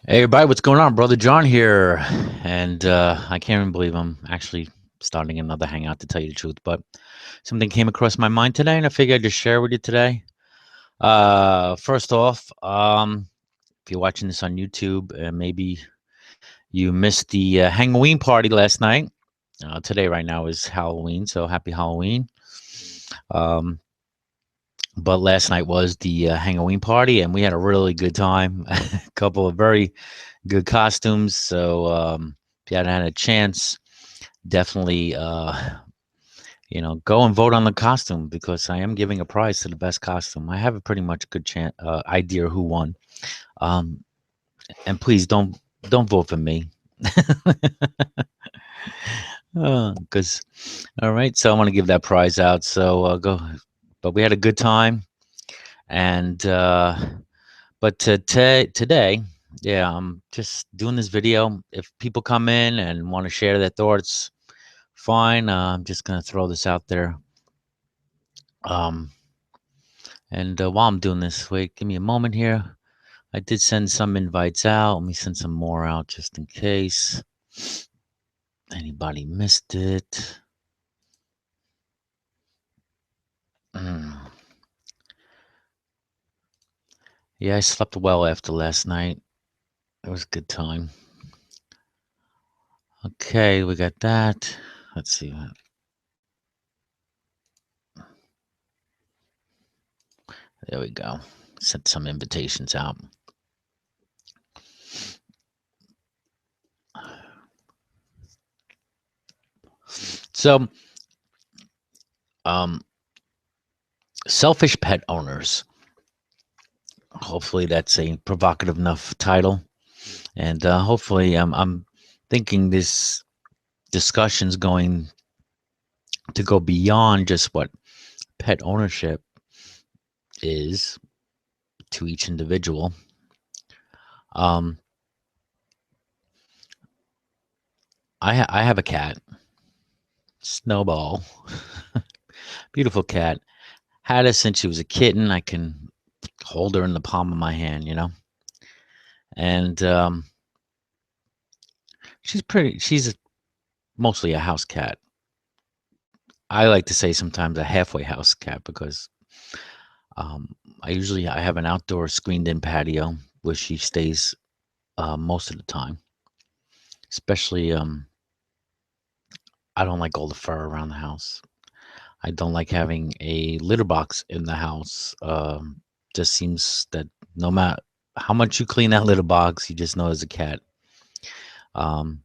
Hey everybody, what's going on? Brother John here. And I can't even believe I'm actually starting another hangout to tell you the truth, but something came across my mind today and I figured I'd just share with you today. First off, if you're watching this on YouTube, maybe you missed the Halloween party last night. Today, right now, is Halloween, so happy Halloween. Um, but last night was the Halloween party, and we had a really good time. A couple of very good costumes. So if you hadn't had a chance, definitely go and vote on the costume because I am giving a prize to the best costume. I have a pretty much good chance idea who won. Um, and please don't vote for me. Because all right, so I want to give that prize out. So go, but we had a good time, and but today, yeah, I'm just doing this video. If people come in and want to share their thoughts, fine. I'm just gonna throw this out there. Um, and while I'm doing this, wait, give me a moment here. I did send some invites out. Let me send some more out just in case anybody missed it. Mm. Yeah, I slept well after last night. It was a good time. Okay, we got that. Let's see. There we go. Sent some invitations out. So, um, selfish pet owners. Hopefully, that's a provocative enough title, and hopefully, I'm thinking this discussion's going to go beyond just what pet ownership is to each individual. Um, I have a cat, Snowball, beautiful cat. Had her since she was a kitten. I can hold her in the palm of my hand, and she's pretty. She's mostly a house cat. I like to say sometimes a halfway house cat because um, I have an outdoor screened-in patio where she stays most of the time. Especially, I don't like all the fur around the house. I don't like having a litter box in the house. Just seems that no matter how much you clean that litter box, you just know there's a cat. Um,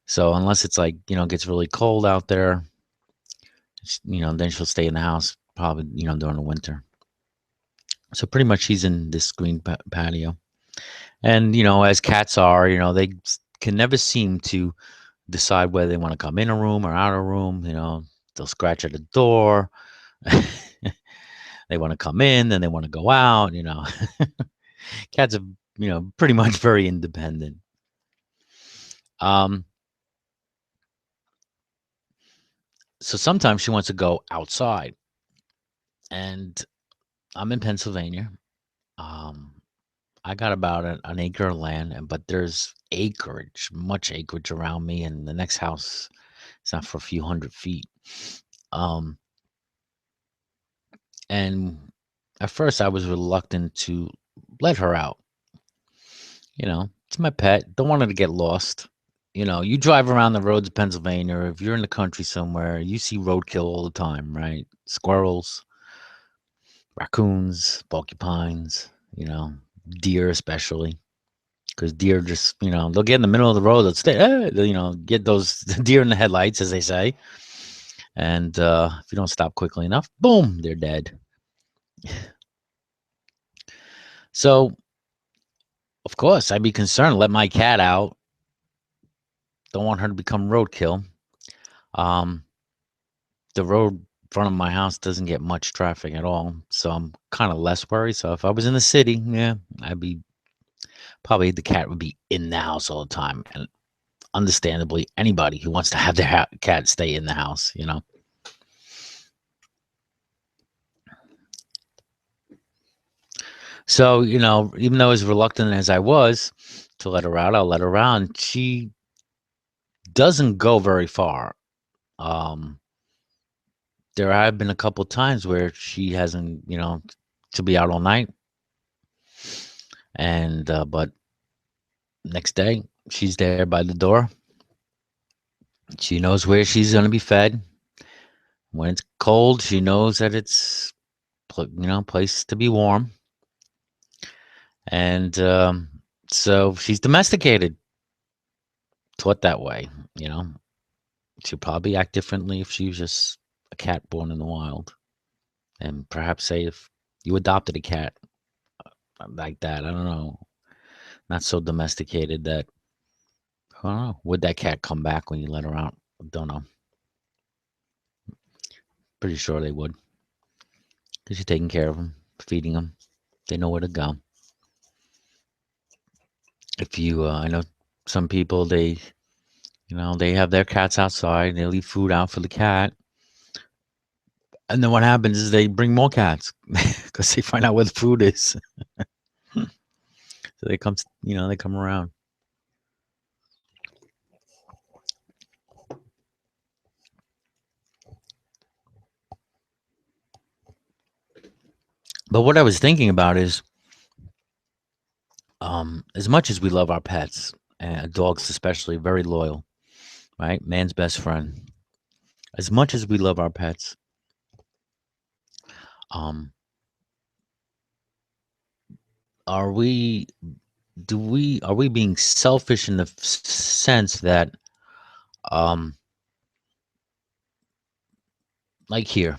so unless it's like gets really cold out there, then she'll stay in the house probably during the winter. So pretty much she's in this green patio. And, as cats are, they can never seem to decide whether they want to come in a room or out of a room. They'll scratch at the door. They want to come in, then they want to go out. Cats are, pretty much very independent. Um, so sometimes she wants to go outside. And I'm in Pennsylvania. Um, I got about an acre of land, but there's acreage, much acreage around me, and the next house is not for a few hundred feet. Um, and at first, I was reluctant to let her out. It's my pet. Don't want her to get lost. You drive around the roads of Pennsylvania, or if you're in the country somewhere, you see roadkill all the time, right? Squirrels, raccoons, porcupines, deer especially. Because deer just, they'll get in the middle of the road. They'll stay, get those deer in the headlights, as they say. And if you don't stop quickly enough, boom, they're dead. So, of course, I'd be concerned. Let my cat out. Don't want her to become roadkill. Um, the road in front of my house doesn't get much traffic at all, so I'm kind of less worried. So if I was in the city, yeah, I'd be probably the cat would be in the house all the time, and understandably, anybody who wants to have their cat stay in the house. So, even though as reluctant as I was to let her out, I'll let her out. And she doesn't go very far. Um, there have been a couple times where she hasn't, to be out all night. And, but next day, she's there by the door. She knows where she's going to be fed. When it's cold, she knows that it's, place to be warm. And so she's domesticated, taught that way. You know, she'll probably act differently if she was just a cat born in the wild. And perhaps say if you adopted a cat like that, I don't know, not so domesticated that, I don't know, would that cat come back when you let her out? I don't know. Pretty sure they would because you're taking care of them, feeding them. They know where to go. If you, I know some people, they have their cats outside, they leave food out for the cat. And then what happens is they bring more cats because they find out where the food is. So they come around. But what I was thinking about is, as much as we love our pets, and dogs especially, very loyal, right? Man's best friend. As much as we love our pets, um, are we? Are we being selfish in the sense that, um, like here,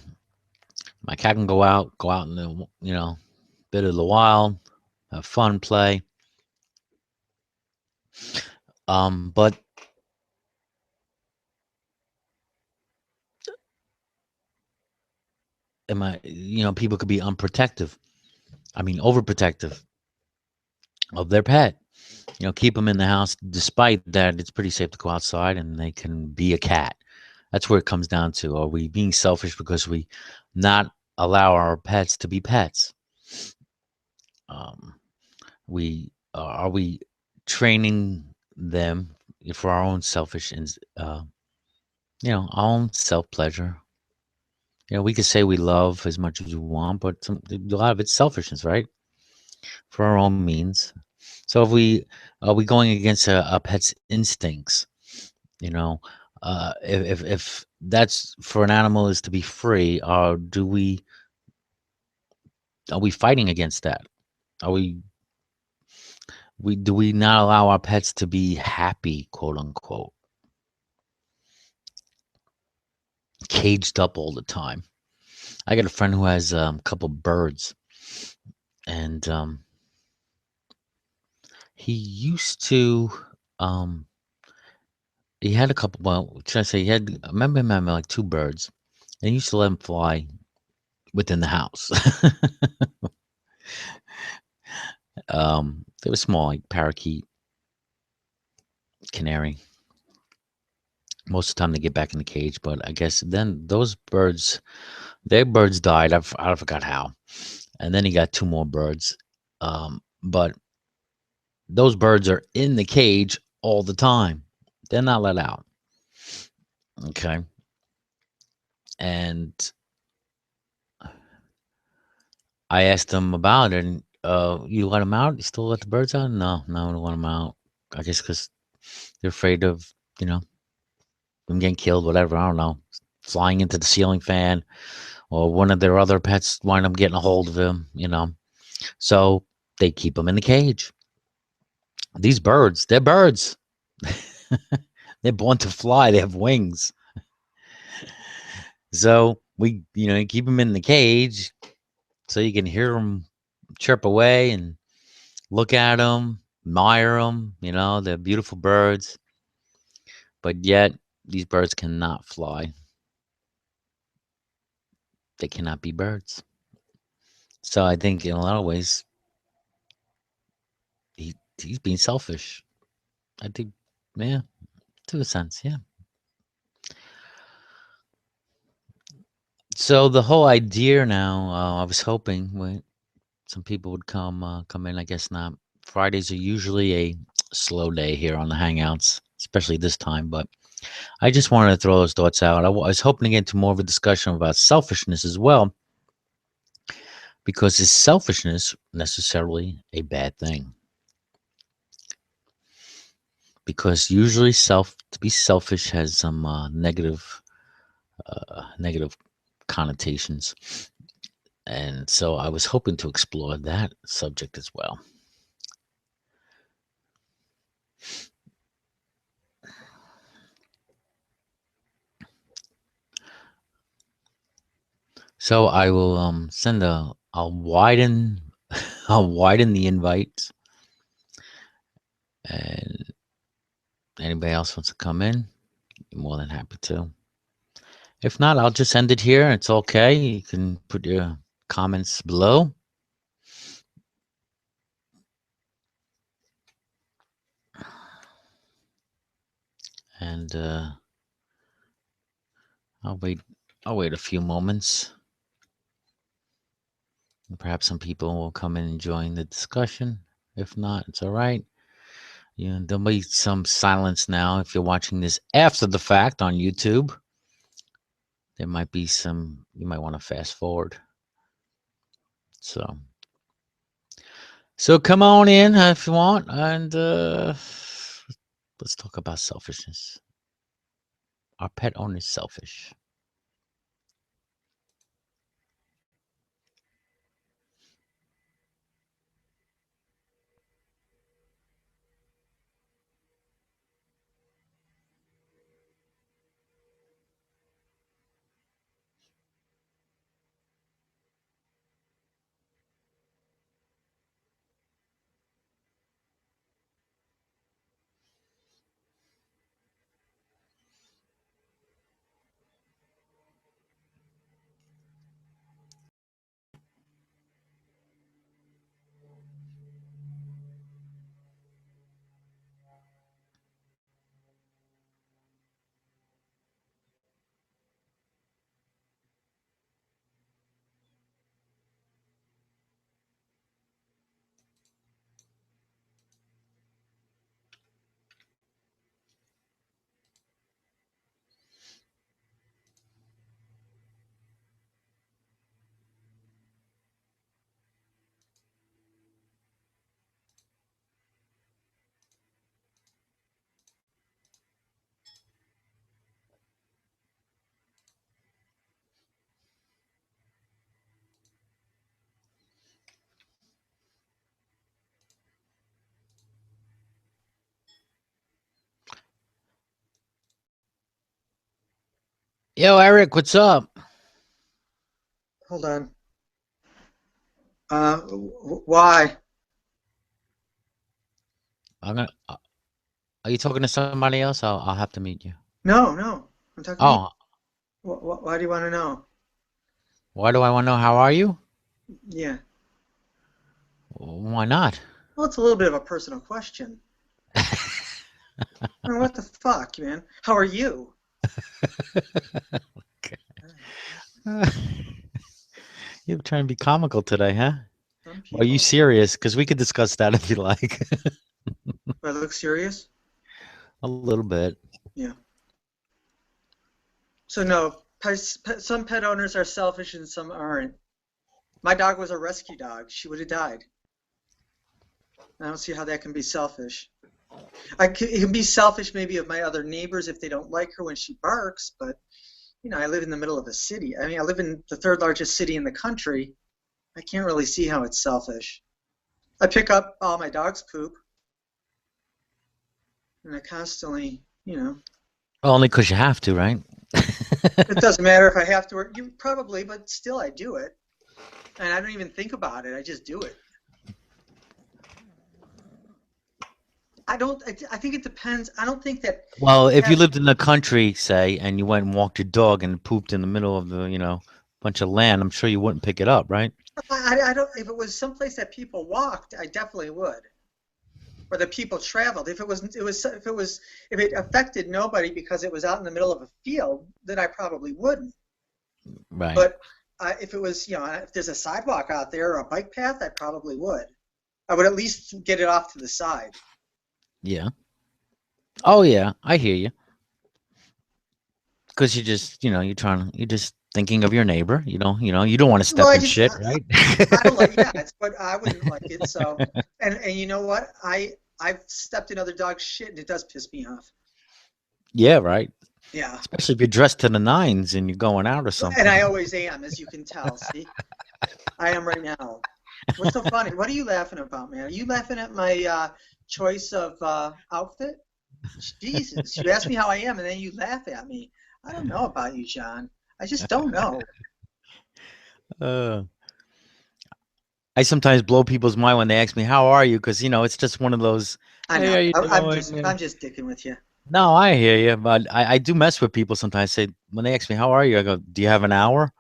my cat can go out in the bit of the wild, have fun, play. But people could be unprotective. I mean, overprotective of their pet. Keep them in the house, despite that it's pretty safe to go outside and they can be a cat. That's where it comes down to. Are we being selfish because we not allow our pets to be pets? Um, we are we training them for our own selfish and our own self pleasure? We could say we love as much as we want, but a lot of it's selfishness, right? For our own means. So if we are we going against a pet's instincts? You know, if that's for an animal is to be free, or are we fighting against that? Are we do we not allow our pets to be happy, quote unquote, caged up all the time? I got a friend who has a couple birds, and he used to. Um, he had a couple. Well, should I say he had? I remember him having like two birds, and he used to let them fly within the house. They were small, like parakeet, canary. Most of the time they get back in the cage, but I guess then those birds, their birds died. I forgot how. And then he got two more birds. But those birds are in the cage all the time. They're not let out. Okay. And I asked him about it. And, you let them out? You still let the birds out? No, no, I don't want them out. I guess because they're afraid of, you know, them getting killed, whatever. I don't know. Flying into the ceiling fan, or one of their other pets wind up getting a hold of him. So they keep them in the cage. These birds, they're birds. They're born to fly. They have wings. So you keep them in the cage so you can hear them chirp away and look at them, admire them. They're beautiful birds, but yet these birds cannot fly. They cannot be birds. So I think in a lot of ways, he's being selfish. I think, yeah, to a sense, yeah. So the whole idea now, I was hoping, some people would come in. I guess not. Fridays are usually a slow day here on the Hangouts, especially this time. But I just wanted to throw those thoughts out. I was hoping to get into more of a discussion about selfishness as well, because is selfishness necessarily a bad thing? Because usually, to be selfish has some negative connotations, and so I was hoping to explore that subject as well. So I will send a I'll widen I'll widen the invite, and anybody else wants to come in, you're more than happy to. If not, I'll just end it here. It's okay. You can put your comments below. And I'll wait a few moments. And perhaps some people will come in and join the discussion. If not, it's all right. There'll be some silence now. If you're watching this after the fact on YouTube, there might be some, you might want to fast forward. So come on in if you want, and let's talk about selfishness. Are pet owners selfish? Yo, Eric, what's up? Hold on. Why? I'm gonna. Are you talking to somebody else? I'll have to meet you. No, no. I'm talking to you. Oh, Why do you want to know? why do I want to know? How are you? Yeah. Why not? Well, it's a little bit of a personal question. I mean, what the fuck, man? How are you? Okay. You're trying to be comical today, huh? Some Are you people. serious? Because we could discuss that if you like. Do I look serious? A little bit. Yeah. So no, some pet owners are selfish and some aren't. My dog was a rescue dog. She would have died. I don't see how that can be selfish. It can be selfish maybe of my other neighbors if they don't like her when she barks, but I live in the middle of a city. I mean, I live in the third largest city in the country. I can't really see how it's selfish. I pick up all my dog's poop, and I constantly, Only because you have to, right? it doesn't matter if I have to, or you probably, but still I do it. And I don't even think about it. I just do it. I don't, I think it depends. I don't think that Well, if you have, lived in the country, say, and you went and walked your dog and pooped in the middle of the, bunch of land, I'm sure you wouldn't pick it up, right? I don't, if it was someplace that people walked, I definitely would. Or that people traveled. If it affected nobody because it was out in the middle of a field, then I probably wouldn't. Right. But if it was, if there's a sidewalk out there or a bike path, I probably would. I would at least get it off to the side. Yeah. Oh yeah, I hear you. Because you just, you're just thinking of your neighbor. You don't want to Well, step in shit, right? I don't like, yeah, it's, but I wouldn't like it. So, and you know what? I've stepped in other dogs' shit, and it does piss me off. Yeah, right. Yeah, Especially if you're dressed to the nines and you're going out or and something. I always am, as you can tell. See, I am right now. What's so funny? What are you laughing about, man? Are you laughing at my choice of outfit? Jesus, you ask me how I am, and then you laugh at me. I don't know about you, John. I just don't know. Uh, I sometimes blow people's mind when they ask me, "How are you?" Because it's just one of those, I "Hey, how know. you I'm doing?" just I'm just dicking with you. No, I hear you, but I do mess with people sometimes. Say when they ask me, "How are you?" I go, "Do you have an hour?"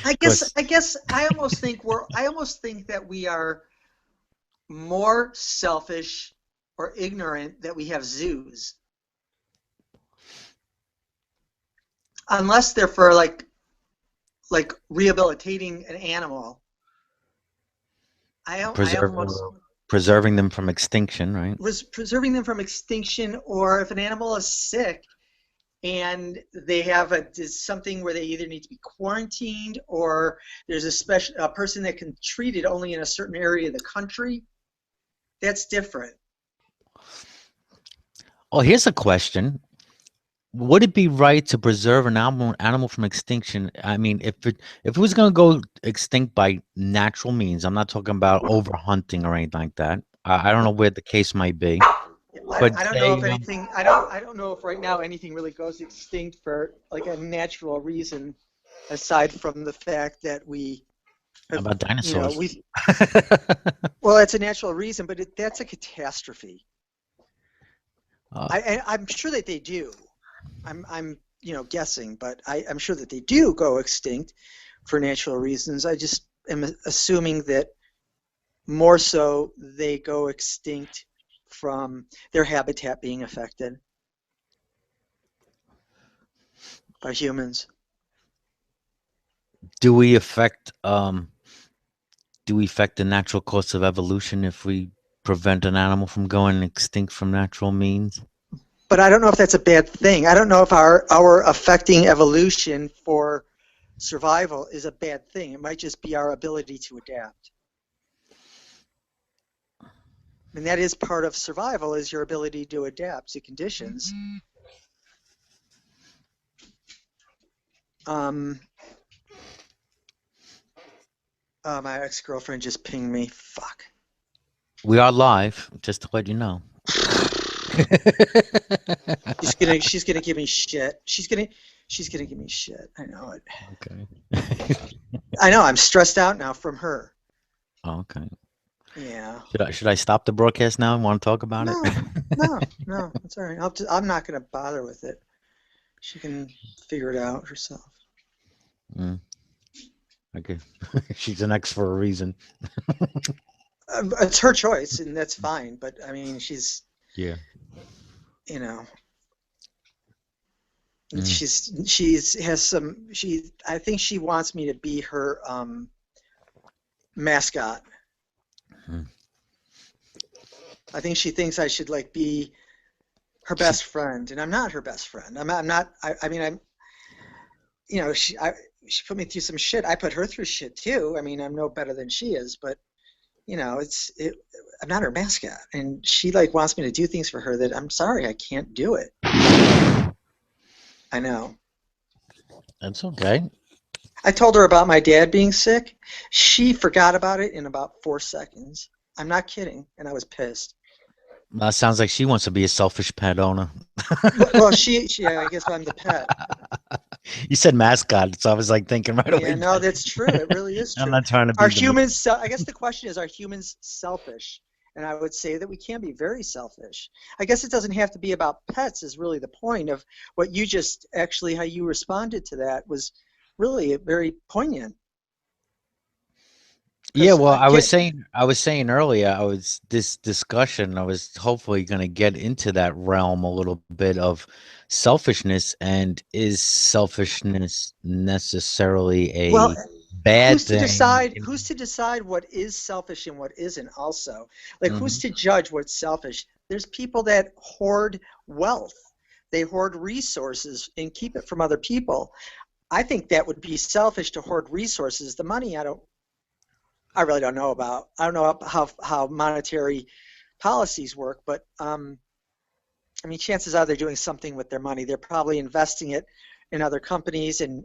I guess Because I guess I almost think that we are more selfish or ignorant that we have zoos, unless they're for like rehabilitating an animal. I preserving almost preserving them from extinction, right? was preserving them from extinction, or if an animal is sick and they have something where they either need to be quarantined or there's a person that can treat it only in a certain area of the country. That's different. Oh, here's a question. Would it be right to preserve an animal from extinction? I mean, if it was going to go extinct by natural means, I'm not talking about overhunting or anything like that. I don't know where the case might be, but I don't know if say anything. I don't know if right now anything really goes extinct for like a natural reason, aside from the fact that we have, about dinosaurs. we. Well, it's a natural reason, but that's a catastrophe. uh, I'm sure that they do. I'm guessing, but I'm sure that they do go extinct for natural reasons. I just am assuming that more so they go extinct from their habitat being affected by humans. do we affect the natural course of evolution if we prevent an animal from going extinct from natural means? But I don't know if that's a bad thing. I don't know if our affecting evolution for survival is a bad thing. It might just be our ability to adapt. And that is part of survival, is your ability to adapt to conditions. Um, my ex-girlfriend just pinged me. Fuck. We are live, just to let you know. She's gonna give me shit. She's gonna give me shit. I know it. Okay. I know. I'm stressed out now from her. Okay. Yeah. Should I stop the broadcast now and want to talk about it? No, no. It's all right. I'm not gonna bother with it. She can figure it out herself. Mm, okay. She's an ex for a reason. It's her choice, and that's fine. But I mean, Yeah. you know, Mm, she's has some. I think she wants me to be her mascot. mm. I think she thinks I should like be her She, best friend, and I'm not her best friend. I'm not. I mean, she put me through some shit. I put her through shit too. I mean, I'm no better than she is, but I'm not her mascot, and she like wants me to do things for her that I'm sorry I can't do it. I know. that's okay. I told her about my dad being sick. She forgot about it in about 4 seconds. I'm not kidding, and I was pissed. Sounds like she wants to be a selfish pet owner. Well, I guess I'm the pet. You said mascot, so I was like thinking right Yeah, away. no, that's true. It really is I'm true. not trying to Are be the. humans, I guess the question is, are humans selfish? And I would say that we can be very selfish. I guess it doesn't have to be about pets, is really the point of what you just actually, how you responded to that was really very poignant. Yeah, Because well, I can't. I was saying earlier, I was this discussion, I was hopefully going to get into that realm a little bit of selfishness, and is selfishness necessarily Well, a bad thing? who's to decide what is selfish and what isn't also? Like who's Mhm. to judge what's selfish? There's people that hoard wealth. They hoard resources and keep it from other people. I think that would be selfish to hoard resources. The money I really don't know about. I don't know how monetary policies work, but I mean, chances are they're doing something with their money. They're probably investing it in other companies and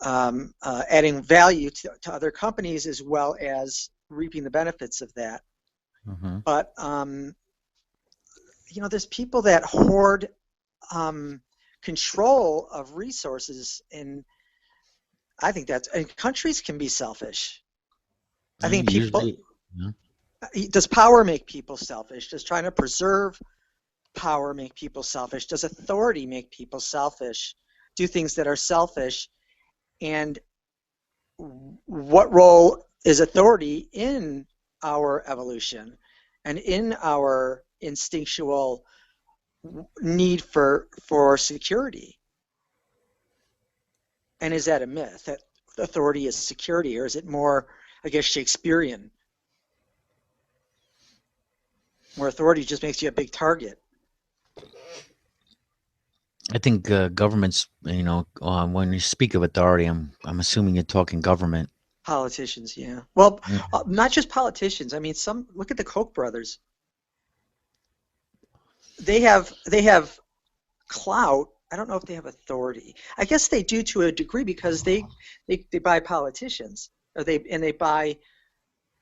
adding value to other companies as well as reaping the benefits of that. Mhm. But there's people that hoard control of resources, and I think and countries can be selfish. I think people. Usually, yeah. Does power make people selfish? Does trying to preserve power make people selfish? Does authority make people selfish? Do things that are selfish? And what role is authority in our evolution and in our instinctual need for security? And is that a myth that authority is security, or is it more, I guess, Shakespearean, where authority just makes you a big target? I think governments, when you speak of authority, I'm assuming you're talking government. Politicians, yeah. Well, Mhm. not just politicians. I mean, some look at the Koch brothers. They have clout. I don't know if they have authority. I guess they do to a degree because they buy politicians, or they buy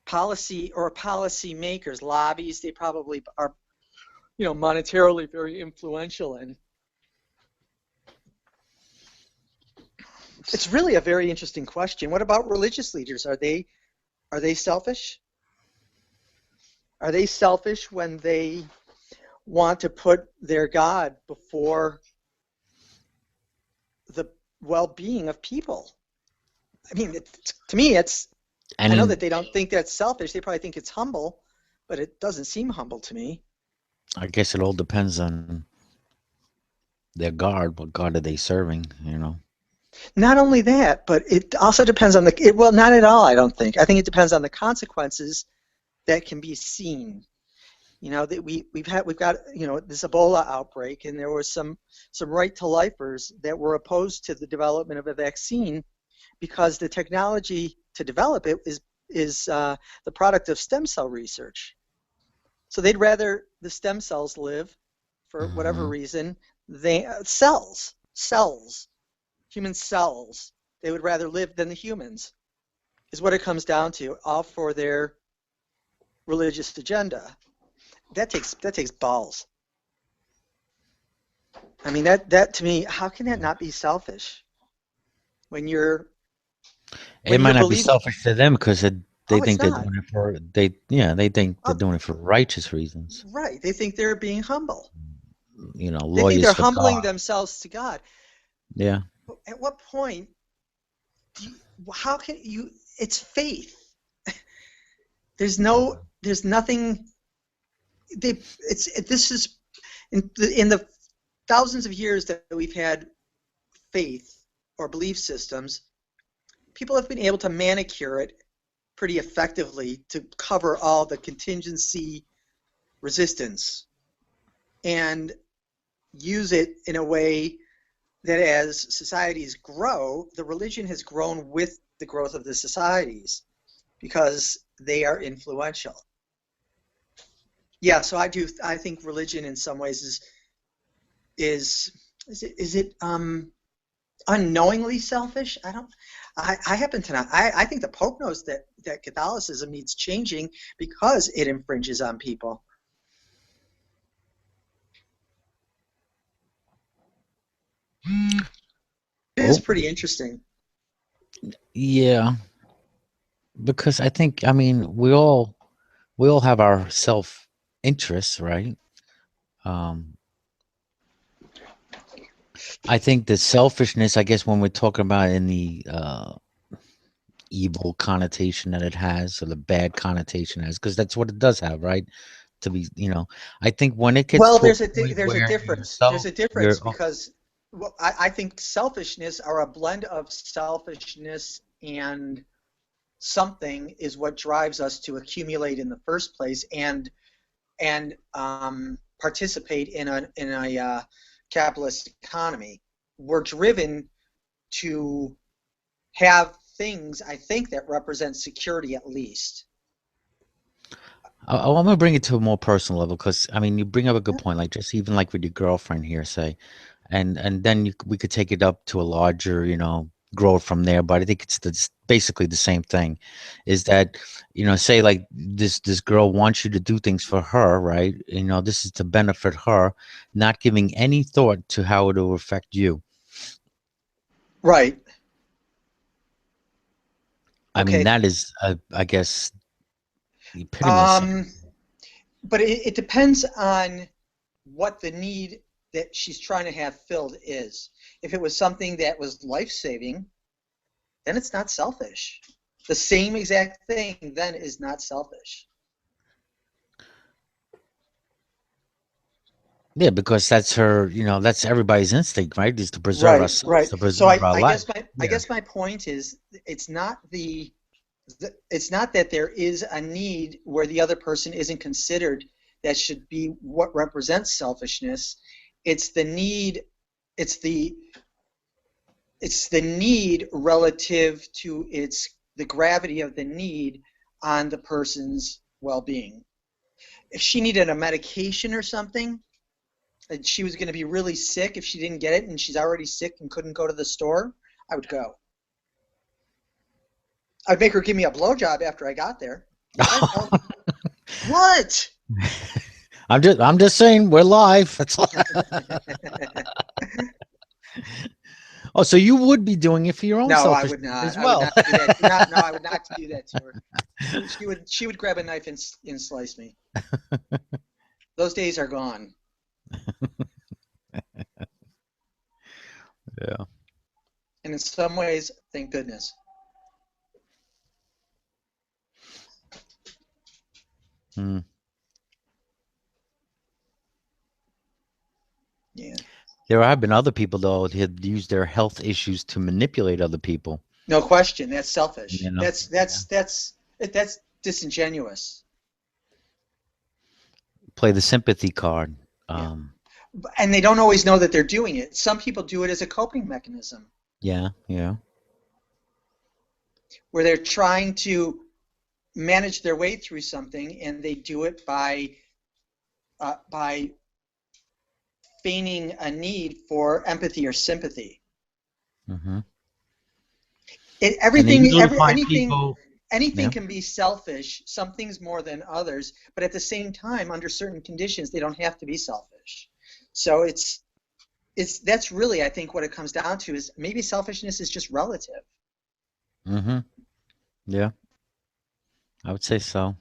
policy or policy makers, lobbies. They probably are, monetarily very influential, and it's really a very interesting question. What about religious leaders? Are they selfish? Are they selfish when they want to put their God before the well-being of people? I mean, to me, I know And that they don't think that's selfish. They probably think it's humble, but it doesn't seem humble to me. I guess it all depends on their God. What God are they serving? Not only that, but it also depends on well, not at all, I don't think. I think it depends on the consequences that can be seen. That we've got this Ebola outbreak, and there was some right to lifers that were opposed to the development of a vaccine because the technology to develop it is the product of stem cell research. So they'd rather the stem cells live for whatever Hmm. reason. They cells, human cells. They would rather live than the humans. Is what it comes down to, all for their religious agenda. That takes balls. I mean, that to me, how can that not be selfish when you're It when might you're not be believing? selfish to them because they Oh, it's think they're not. doing it for they think they're Oh, doing it for righteous reasons. right. They think they're being humble. They think Lawyers they're for humbling God. themselves to God. Yeah. At what point do you, how can you? It's faith. There's nothing. This is in the thousands of years that we've had faith or belief systems. People have been able to manicure it pretty effectively to cover all the contingency resistance and use it in a way that as societies grow, the religion has grown with the growth of the societies because they are influential. Yeah, so I think religion in some ways is is it unknowingly selfish? I happen to not. I think the Pope knows that Catholicism needs changing because it infringes on people. It is Oh, pretty interesting. yeah. Because I mean, we all have our self interests, right? Um, I think the selfishness, I guess, when we're talking about in the evil connotation that it has, or the bad connotation it has, because that's what it does have, right? To be, I think when it gets Well, to a point there's a where difference. There's yourself, a you're, difference because well, I think selfishness or a blend of selfishness and something is what drives us to accumulate in the first place and participate in a capitalist economy. We're driven to have things, I think, that represent security at least. I want to bring it to a more personal level, because I mean, you bring up a good point, like just even like with your girlfriend here, say, and then we could take it up to a larger, grow it from there. But I think it's basically the same thing, is that, say like this girl wants you to do things for her, right? This is to benefit her, not giving any thought to how it will affect you. Right. I mean, Okay. that is, I guess, the epitome of sin. Um, but it depends on what the need that she's trying to have filled is. If it was something that was life-saving, then it's not selfish. The same exact thing then is not selfish. Yeah, because that's her, that's everybody's instinct, right? Is to preserve Right, ourselves, right. to So preserve I, our I life. guess my I Yeah. guess my point is it's not that there is a need where the other person isn't considered that should be what represents selfishness. It's the need it's the need relative to the gravity of the need on the person's well-being. If she needed a medication or something, and she was going to be really sick if she didn't get it, and she's already sick and couldn't go to the store, I would go. I'd make her give me a blowjob after I got there. What? I'm just saying we're live. That's all. Oh, so you would be doing it for your own No, I selfish would need not. as I would well. not do that. Not, no, I would not do that to her. She would grab a knife and slice me. Those days are gone. Yeah. And in some ways, thank goodness. Hmm. Yeah. There have been other people though that had used their health issues to manipulate other people. No question. That's You selfish. know, yeah. That's disingenuous. Play the sympathy card. Yeah. Um, And they don't always know that they're doing it. Some people do it as a coping mechanism yeah, yeah. where they're trying to manage their way through something, and they do it by feigning a need for empathy or sympathy. Hmm. It, And they everything, usually every, find anything, people. anything Yeah. can be selfish. Some things more than others, but at the same time, under certain conditions, they don't have to be selfish. So it's that's really, I think, what it comes down to is maybe selfishness is just relative. Hmm. Yeah, I would say so.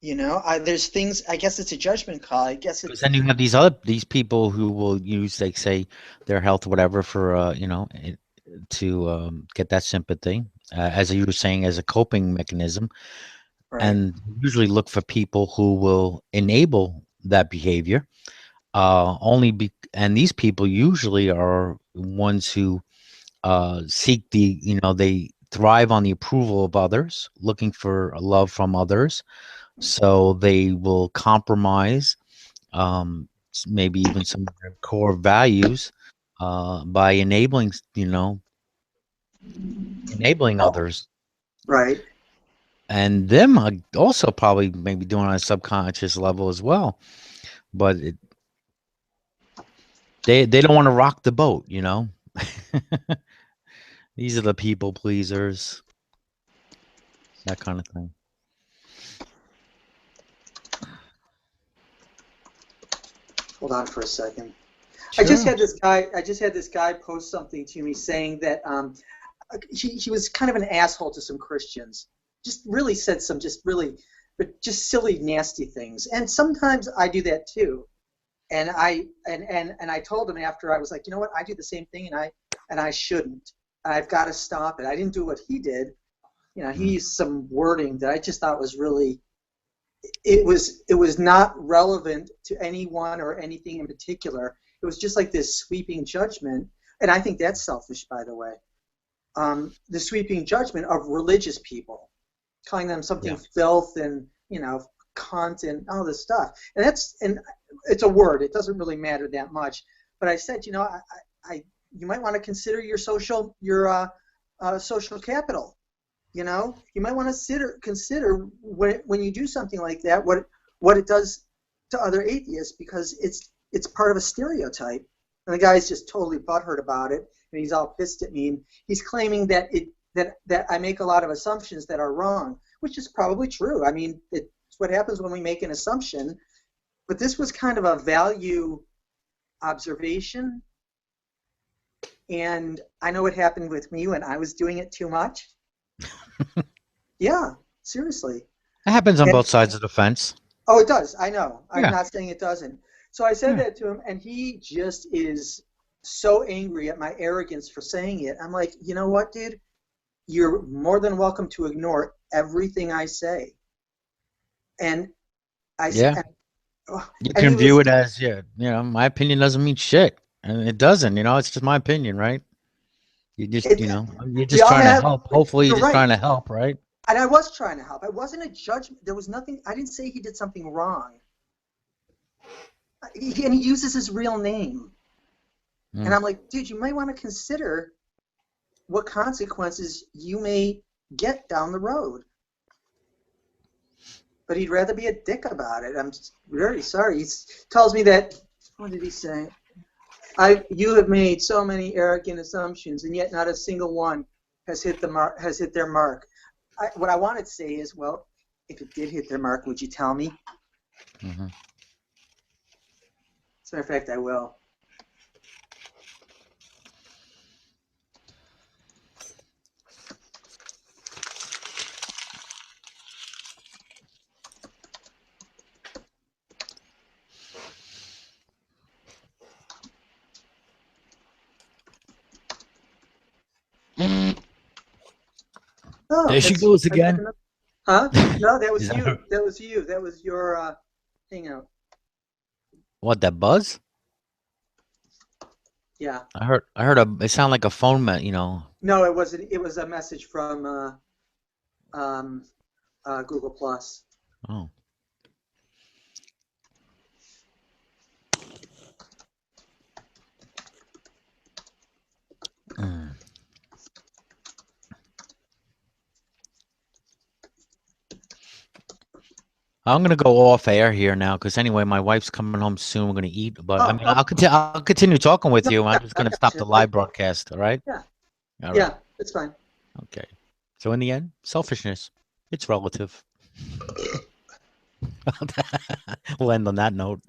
There's things. I guess it's a judgment call. I guess Because then you have these people who will use, like, say, their health, whatever, for to get that sympathy, as you were saying, as a coping mechanism, right, and usually look for people who will enable that behavior. And these people usually are ones who seek they thrive on the approval of others, looking for love from others. So they will compromise, maybe even some of their core values, by enabling others, right. and them also probably maybe doing it on a subconscious level as well. But they don't want to rock the boat. These are the people pleasers, that kind of thing. Hold on for a second. Sure. I just had this guy post something to me saying that he was kind of an asshole to some Christians. Just really said some but just silly, nasty things. And sometimes I do that too. And I told him after, I was like, you know what, I do the same thing, and I shouldn't. I've got to stop it. I didn't do what he did, he Mm. used some wording that I just thought was really, it was not relevant to anyone or anything in particular. It was just like this sweeping judgment, and I think that's selfish, by the way. The sweeping judgment of religious people, calling them something Yeah. filth and cunt and all this stuff. And it's a word. It doesn't really matter that much. But I said, you might want to consider your social capital. You might want to consider when you do something like that, what it does to other atheists, because it's part of a stereotype. And the guy's just totally butthurt about it, and he's all pissed at me. And he's claiming that I make a lot of assumptions that are wrong, which is probably true. I mean, it's what happens when we make an assumption. But this was kind of a value observation, and I know what happened with me when I was doing it too much. Yeah, seriously. It happens on And both sides of the fence. oh, it does. I know. I'm Yeah. not saying it doesn't. So I said Yeah. that to him, and he just is so angry at my arrogance for saying it. I'm like, you know what, dude? You're more than welcome to ignore everything I say. And I s- Yeah. and, You and he can view was it as, yeah, my opinion doesn't mean shit. And it doesn't, it's just my opinion, right? You just, it, you're we just all trying to have. help. Hopefully you're You're just right. trying to help, right? And I was trying to help. I wasn't a judgment. There was nothing. I didn't say he did something wrong. And he uses his real name. And Mm. I'm like, dude, you might want to consider what consequences you may get down the road. But he'd rather be a dick about it. I'm very sorry. He tells me that, what did he say? You have made so many arrogant assumptions, and yet not a single one has hit their mark. What I wanted to say is, well, if it did hit their mark, would you tell me? Hmm. As a matter of fact, I will. Oh, There she goes I got again. another. Huh? No, that Is was that you. her? That was you. That was your hangout. What, that buzz? Yeah. I heard it sounded like a phone, No, it wasn't. It was a message from um, Google Plus. Oh. Mm. I'm gonna go off air here now because anyway, my wife's coming home soon. We're gonna eat, but I Oh, mean, okay. I'll continue talking with No, you. yeah, I'm just I gonna stop the gotcha. live broadcast. All right. Yeah, All right. yeah, it's fine. Okay. So in the end, selfishness, it's relative. We'll end on that note.